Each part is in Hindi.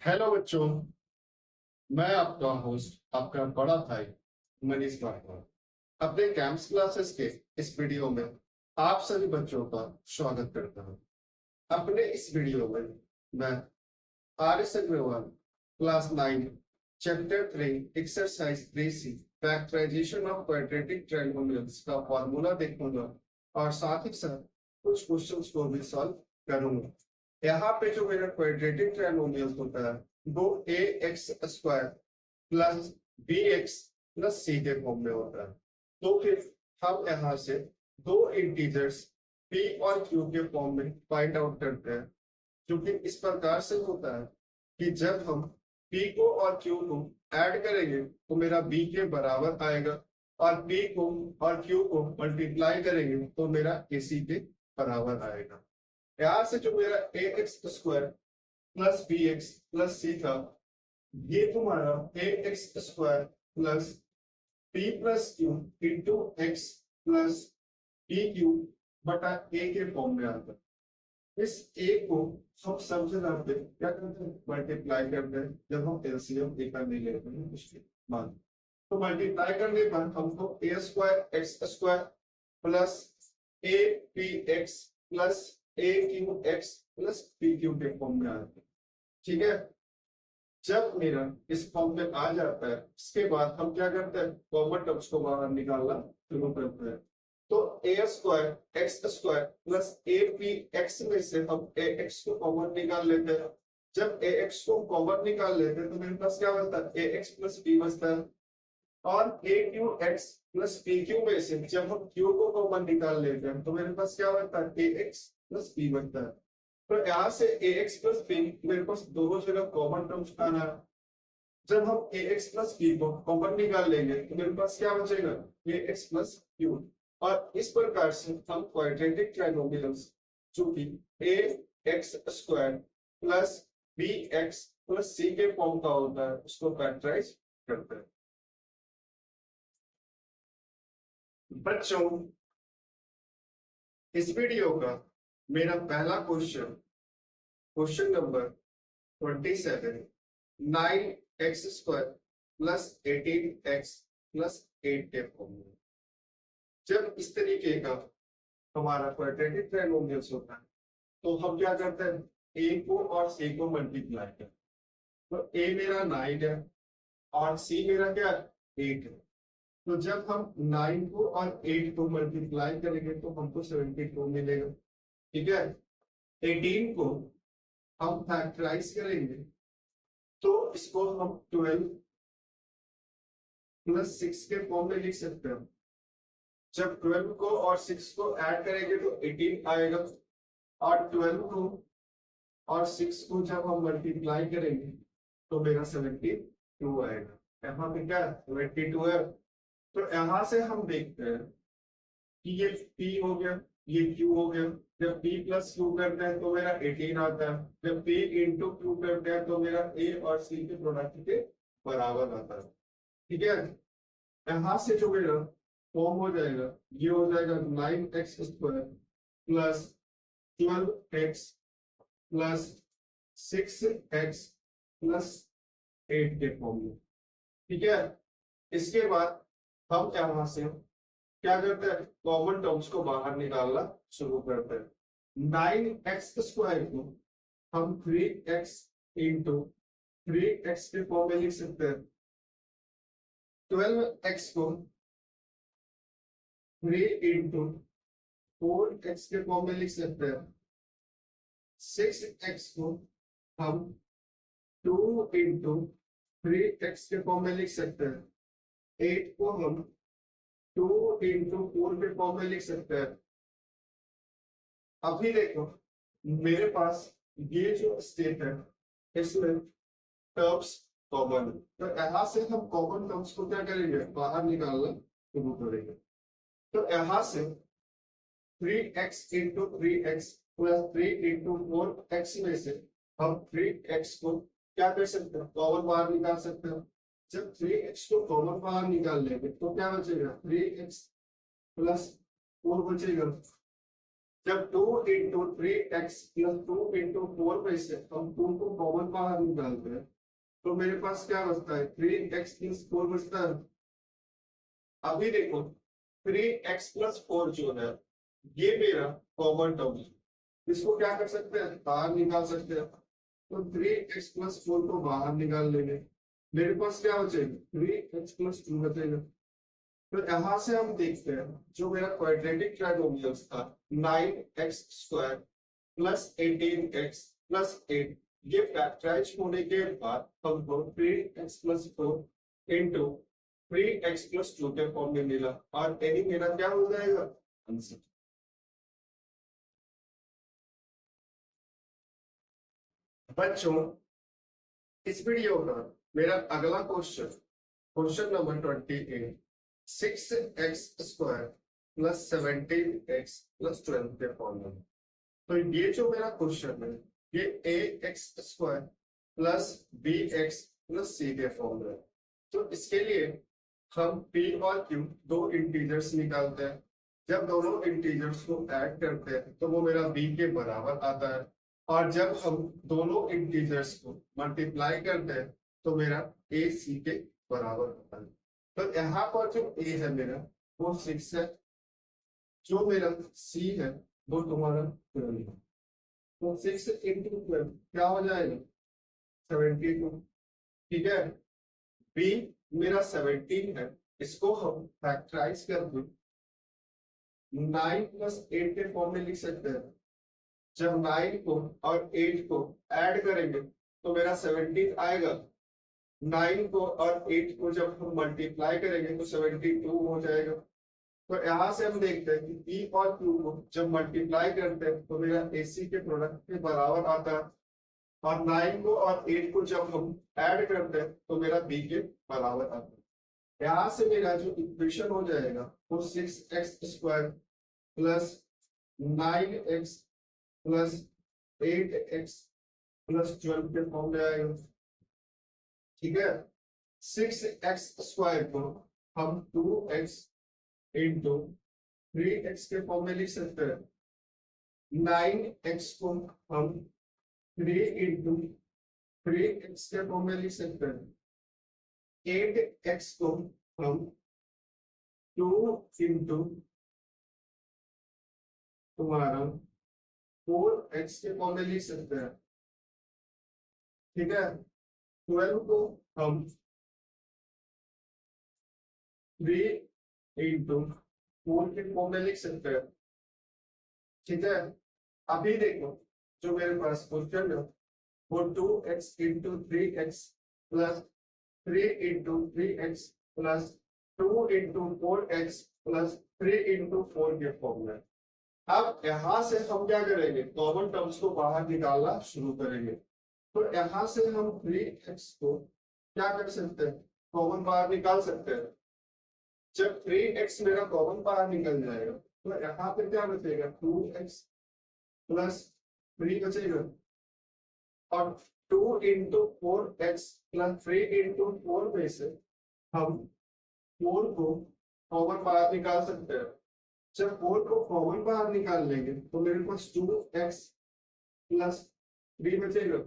हेलो बच्चों, मैं आपका होस्ट, आपका बड़ा भाई मनीष पाठक अपने कैंप्स क्लासेस के इस वीडियो में आप सभी बच्चों का स्वागत करता हूं। अपने इस वीडियो में मैं R S. Agarwal class 9 chapter 3 exercise 3C factorisation of quadratic triangles का फॉर्मूला देखूंगा और साथ ही साथ कुछ क्वेश्चंस को भी सॉल्व करूंगा। यहाँ पे जो मेरा क्वाड्रेटिक ट्रायंगल होता है वो A x square plus B x plus सी के फॉर्म में होता है। तो फिर हम यहाँ से दो इंटीजर्स पी और क्यू के फॉर्म में फाइंड आउट करते हैं, जो कि इस प्रकार से होता है कि जब हम पी को और क्यू को ऐड करेंगे तो मेरा बी के बराबर आएगा और पी को और क्यू को मल्टीप्लाई करेंगे तो मेरा ए सी के बराबर आएगा। यहाँ से जो मेरा A x square plus B x plus C था, ये तुम्हारा A x square plus P plus Q into X plus P Q बटा ए के फॉर्म में आता है। इस ए को हम सबसे ज्यादा क्या करते हैं, मल्टीप्लाई करते हैं जब हम एलसीएम ए का नहीं लेते हैं उसके बाद। तो मल्टीप्लाई करने पर हमको A square X square plus A P X plus A Q X plus P Q के फॉर्म में आता है। ठीक है, जब मेरा इस फॉर्म में आ जाता है इसके बाद हम क्या करते हैं, कॉमन टर्म्स को बाहर निकालना शुरू करते हैं। तो A square X square plus A P X में से हम ए एक्स को कॉमन निकाल लेते हैं। जब ए एक्स को कॉमन निकाल लेते हैं तो मेरे पास क्या बचता है, ए एक्स प्लस पी बचता है। और A Q X plus P Q में से जब हम क्यू को कॉमन निकाल लेते हैं तो मेरे पास क्या बचता है, ए एक्स प्लस पी बचता है। तो यहाँ से ए एक्स प्लस पी मेरे पास दोनों जगह कॉमन टर्म्स आना है। जब हम ए एक्स प्लस पी को कॉमन निकाल लेंगे तो मेरे पास क्या बचेगा, ए एक्स प्लस क्यू। और इस प्रकार से हम क्वाड्रेटिक ट्रायंगल्स जो कि a x square plus B x plus सी के फॉर्म का होता है उसको फैक्टराइज करते हैं। बच्चों, इस वीडियो का मेरा पहला question number 27, 9x square plus 18x plus 8 के फॉर्म में। जब इस तरीके का हमारा क्वाड्रेटिक ट्रायंगल्स होता है तो हम क्या करते हैं, ए को और सी को मल्टीप्लाई करते हैं। तो ए मेरा 9 है और सी मेरा क्या 8 है। तो जब हम 9 को और 8 को मल्टीप्लाई करेंगे तो हमको 72 मिलेगा। ठीक है, 18 को हम फैक्टराइज करेंगे तो इसको हम 12 प्लस 6 के फॉर्म में लिख सकते हैं। जब 12 को और 6 को ऐड करेंगे तो 18 आएगा और 12 को और 6 को जब हम मल्टीप्लाई करेंगे तो मेरा 72 आएगा। यहाँ पे क्या 72 है। तो यहाँ से हम देखते हैं कि ये P हो गया, ये Q हो गया। जब P प्लस Q करते हैं तो मेरा 18 आता है। जब P इंटू Q करते हैं तो मेरा A और C के प्रोडक्ट के बराबर आता है। ठीक है, यहाँ से जो मेरा फॉर्म हो जाएगा ये हो जाएगा 9x square plus 12x plus 6x plus 8 के फॉर्म में। ठीक है, इसके बाद हम यहाँ से क्या करते हैं, कॉमन टर्म्स को बाहर निकालना शुरू करते हैं। 9x स्क्वायर को हम 3x इंटू 3x के फॉर्म में लिख सकते हैं। 12x को 3 इंटू 4x के फॉर्म में लिख सकते हैं। 6x को हम 2 इंटू 3x के फॉर्म में लिख सकते हैं। 8 को हम 2 इंटू 4 के फॉर्म में लिख सकते हैं। अभी देखो मेरे पास ये जो स्टेप है इसमें टर्म्स कॉमन है, तो यहाँ से हम कॉमन टर्म्स को क्या करेंगे, बाहर निकालना शुरू करेंगे। तो यहाँ से 3x into 3x plus 3 into 4x में से हम 3x को क्या कर सकते हैं, कॉमन बाहर निकाल सकते हैं। जब 3x को कॉमन बाहर निकाल लेंगे तो क्या बचेगा, 3x प्लस 4 बचेगा। जब 2 × 3x + 2 × 4 में से हम 2 को कॉमन बाहर निकालते हैं तो मेरे पास क्या बचता है 3x + 4 बचता है। अभी देखो 3x + 4 जो है ये मेरा कॉमन टर्म है, इसको क्या कर सकते हैं बाहर निकाल सकते हैं। तो 3x + 4 को बाहर निकाल लेंगे, मेरे पास क्या बचेगा 3x + 2 बचेगा। तो यहां से हम देखते हैं जो मेरा क्वाड्रेटिक ट्राइगोनल्स था 9x² + 18x + 8 ये फैक्टराइज होने के बाद हमको 3x + 4 इंटू 3x + 2 के फॉर्म में मिला और यही मेरा क्या हो जाएगा आंसर। बच्चों इस वीडियो का मेरा अगला क्वेश्चन नंबर 28 6x² + 17x + 12 के फॉर्म में। तो ये जो मेरा क्वेश्चन है ये ax² + bx + c के फॉर्म में। तो इसके लिए हम p और q दो इंटीजर्स निकालते हैं। जब दोनों इंटीजर्स को ऐड करते हैं तो वो मेरा b के बराबर आता है और जब हम दोनों इंटीजर्स को मल्टीप्लाई करते हैं तो मेरा a c के बराबर होता है। तो यहाँ पर जो a है मेरा वो 6 है, जो मेरा c है वो तुम्हारा 12 है। तो 6 × 12 क्या हो जाएगा 72। ठीक है, b मेरा 17 है, इसको हम फैक्टराइज करके 9 + 8 के फॉर्म में लिख सकते हैं। जब 9 को और 8 को ऐड करेंगे तो मेरा 17 आएगा। 9 को और 8 को जब हम मल्टीप्लाई करेंगे तो 72 हो जाएगा। तो यहां से हम देखते हैं कि p और q को जब मल्टीप्लाई करते हैं तो मेरा ac के प्रोडक्ट के बराबर आता है और 9 को और 8 को जब हम ऐड करते हैं तो मेरा b के बराबर आता है। यहाँ से मेरा जो इक्वेशन हो जाएगा वो 6x² + 9x + 8x + 12 के फॉर्म में आएगा। ठीक है, 6x² को हम 2x × 3x के फॉर्म में लिख सकते हैं। 9x को हम 3 × 3x के फॉर्म में लिख सकते हैं। 8x को हम 2 × तुम्हारा 4x के फॉर्म में लिख सकते हैं। ठीक है, 12 को हम 3 × 4 के फॉर्म में लिख सकते हैं। ठीक है, अभी देखो जो मेरे पास क्वेश्चन है वो 2x × 3x + 3 × 3x + 2 × 4x + 3 × 4 के फॉर्म में। अब यहां से हम क्या करेंगे कॉमन टर्म्स को बाहर निकालना शुरू करेंगे। तो यहां से हम 3x को क्या कर सकते हैं कॉमन बाहर निकाल सकते हैं। जब 3x मेरा कॉमन बाहर निकल जाएगा तो यहाँ पे क्या बचेगा 2x + 3 बचेगा और 2 × 4x + 3 × 4 में से हम 4 को कॉमन बाहर निकाल सकते हैं। जब 4 को कॉमन बाहर निकाल लेंगे तो मेरे पास 2x + 3 बचेगा।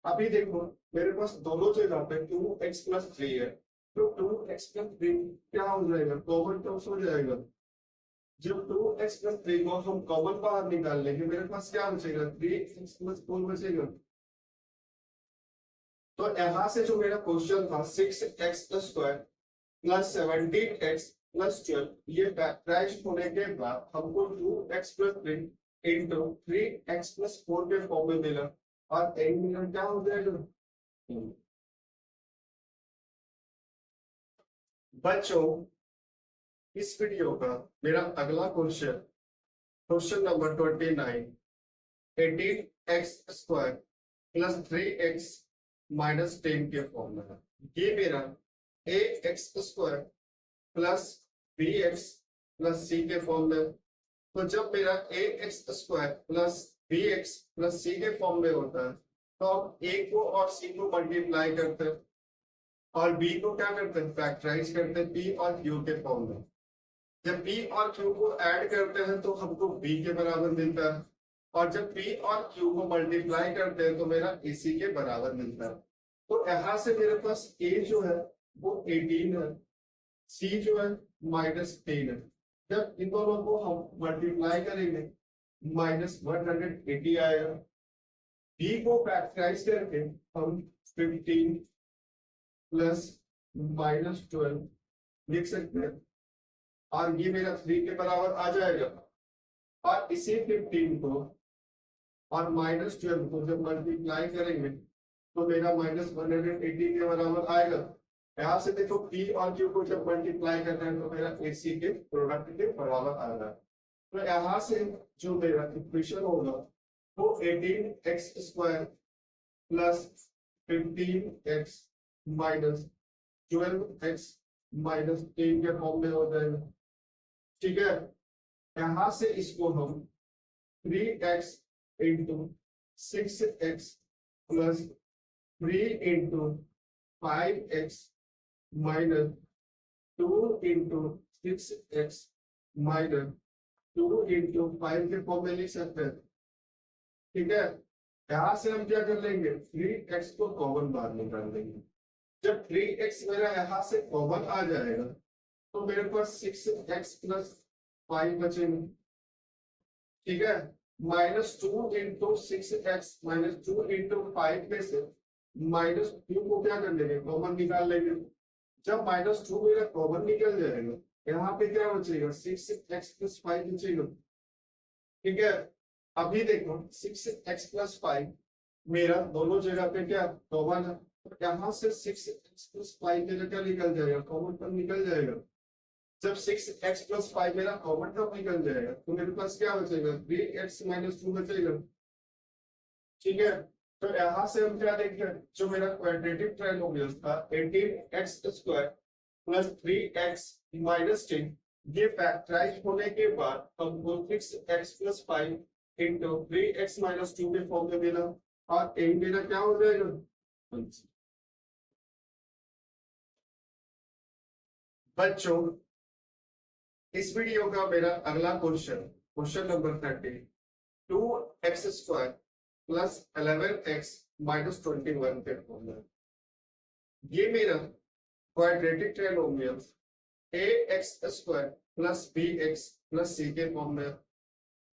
अभी देखो मेरे पास दोनों जगह पे 2x + 3 है, तो 2x + 3 क्या हो जाएगा कॉमन टर्म्स हो जाएगा। जब 2x + 3 को हम कॉमन बाहर निकाल लेंगे मेरे पास क्या बचेगा 3x + 4 बचेगा। तो यहाँ से जो मेरा क्वेश्चन था 6x² + 17x + 12 ये फैक्टराइज होने के बाद हमको 2x + 3 × 3x + 4 के फॉर्म में मिला और एक मिनट क्या हो जाएगा। बच्चों इस वीडियो का मेरा अगला क्वेश्चन नंबर 29 18x² + 3x - 10 के फॉर्म में है। ये मेरा ax² + bx + c के फॉर्म में। तो जब मेरा ax² + bx + c के फॉर्म में होता है तो हम a को और c को मल्टीप्लाई करते हैं और b को क्या करते हैं फैक्टराइज करते हैं p और q के फॉर्म में। जब p और q को ऐड करते हैं तो हमको b के बराबर मिलता है, और जब p और q को मल्टीप्लाई करते हैं तो मेरा ac के बराबर मिलता है। तो यहाँ से मेरे पास a जो है वो 18 है, c जो है -10 है। जब इन दोनों को हम मल्टीप्लाई करेंगे -180 आएगा। b को फैक्टराइज करके हम 15 प्लस -12 लिख सकते हैं, और ये मेरा 3 के बराबर आ जाएगा। और इसी 15 को और -12 को जब मल्टीप्लाई करेंगे तो मेरा -180 के बराबर आएगा। यहाँ से देखो p और q को जब मल्टीप्लाई करते हैं तो मेरा ac के प्रोडक्ट के बराबर आ रहा है। तो यहाँ से जो मेरा इक्वेशन होगा वो 18x square plus 15x minus 12x minus 3 के फॉर्म में हो जाएगा। ठीक है, यहाँ से इसको हम 3x into 6x plus 3 into 5x minus 2 into 6x minus 2 into 5 के फॉर्म में लिख सकते हैं। ठीक है, यहाँ से हम क्या कर लेंगे, 3x को कॉमन बाहर निकाल लेंगे। जब 3x मेरा यहाँ से कॉमन आ जाएगा तो मेरे पास 6x प्लस 5 बचेंगे। ठीक है, -2 इंटू 6x माइनस 2 इंटू 5 में से -2 को क्या कर लेंगे, कॉमन निकाल लेंगे। जब -2 मेरा कॉमन निकल जाएगा, यहाँ पे क्या बचेगा, 6x प्लस 5 बचेगा। ठीक है, अभी देखो 6x प्लस 5 मेरा दोनों जगह पे क्या कॉमन है, तो यहाँ से 6x प्लस 5 मेरा क्या निकल जाएगा, कॉमन पर निकल जाएगा। जब 6x प्लस 5 मेरा कॉमन टर्म निकल जाएगा तो मेरे पास क्या बचेगा, 3x माइनस 2 बचेगा। ठीक है, तो यहाँ से हम क्या देखते हैं, जो मेरा क्वाड्रेटिक ट्रायंगल था 18x square plus 3x minus 10, ये फैक्टराइज होने के बाद हमको 6x plus 5 into 3x minus 2 के फॉर्म में मिला, और a मेरा क्या हो जाएगा। बच्चों, इस वीडियो का मेरा अगला question number 30, 2x square plus 11x minus 21 के फॉर्म में। ये मेरा quadratic triangle ax square plus bx plus c के फॉर्म में।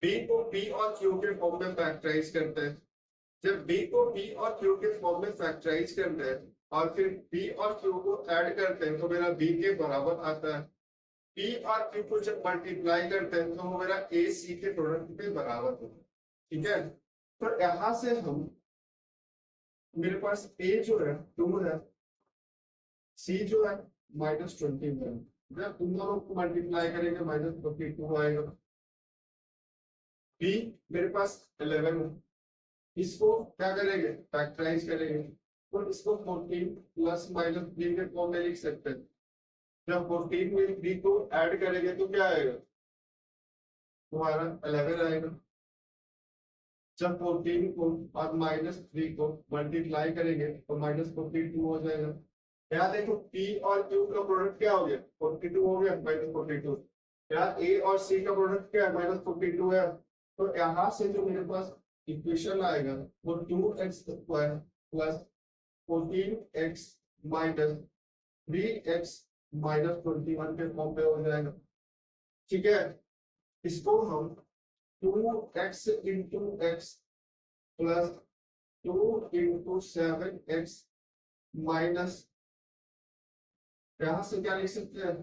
b को p और q के फॉर्म में फैक्टराइज करते हैं। जब b को p और q के फॉर्म में फैक्टराइज करते हैं और फिर p और q को ऐड करते हैं तो मेरा b के बराबर आता है। p और q को जब मल्टीप्लाई करते हैं तो वो मेरा a c के प्रोडक्ट के बराबर होता है। ठीक है, तो यहाँ से हम, मेरे पास a जो है 2 है, c जो है -21, जब तुम दोनों को मल्टीप्लाई करेंगे -42 आएगा। b मेरे पास 11 है, इसको क्या करेंगे, फैक्टराइज करेंगे, तो इसको 14 प्लस माइनस 3 के फॉर्म में लिख सकते हैं। जब 14 में 3 को ऐड करेंगे तो क्या आएगा, तुम्हारा 11 आएगा। जब 14 को और -3 को मल्टीप्लाई करेंगे तो -42 हो जाएगा। यहाँ देखो p और q का प्रोडक्ट क्या हो गया, 42 हो गया, -42। यहाँ a और c का प्रोडक्ट क्या है, -42 है। तो यहाँ से जो मेरे पास इक्वेशन आएगा वो 2x square plus 14x minus 3x minus 21 के फॉर्म पे हो जाएगा। ठीक है, इसको हम 2x into x plus 2 into 7x minus, यहाँ से क्या लिख सकते हैं,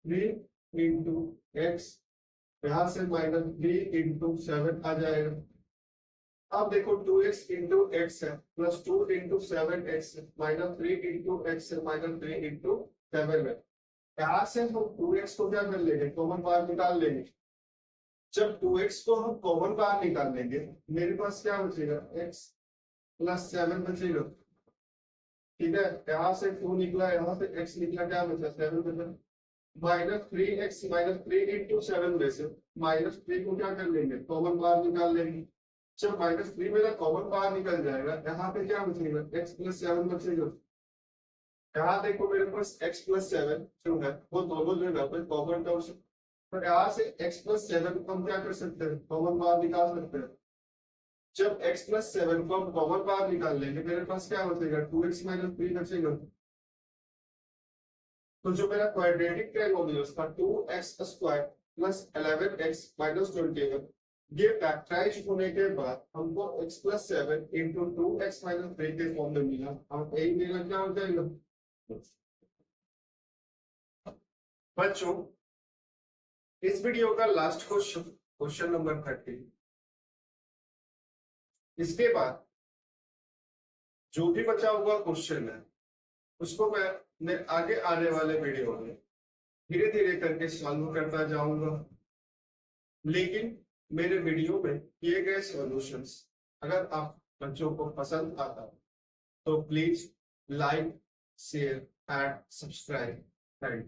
3 इंटू x, यहाँ से -3 इंटू 7 आ जाएगा। अब देखो 2x इंटू एक्स है plus 2 into 7x -3 into x -3 into 7 है। यहाँ से हम 2x को क्या कर लेंगे, कॉमन बाहर निकाल लेंगे। जब 2x को हम कॉमन बाहर निकाल लेंगे मेरे पास क्या बचेगा, x प्लस 7 बचेगा। ठीक है, यहाँ से 2 निकला, यहाँ से x निकला, क्या बचा, 7 बचा। -3x -3 इंटू 7 में से -3 को क्या कर लेंगे, कॉमन बाहर निकाल लेंगे। जब -3 मेरा कॉमन बाहर निकल जाएगा, यहाँ पे क्या बचेगा, x प्लस 7 बचेगा। यहाँ देखो मेरे पास x प्लस 7 जो है वो दोनों जगह पे कॉमन टर्म्स तो यहाँ से x+7 को हम क्या कर सकते हैं, कॉमन बाहर निकाल सकते हैं। जब x+7 को हम कॉमन बाहर निकाल लेंगे मेरे पास क्या बचेगा, 2x - 3 बचेगा। तो जो मेरा क्वाड्रेटिक ट्रायंगल था 2x² + 11x - 21 ये फैक्टराइज होने के बाद हमको x+7 × 2x - 3 के फॉर्म में मिला। अब यही मिला क्या हो जाएगा बच्चों। इस वीडियो का लास्ट क्वेश्चन नंबर 30। इसके बाद जो भी बचा हुआ क्वेश्चन है उसको मैं आगे आने वाले वीडियो में धीरे धीरे करके सॉल्व करता जाऊंगा। लेकिन मेरे वीडियो में किए गए सॉल्यूशंस अगर आप बच्चों को पसंद आता तो please like, share and subscribe. Thank you.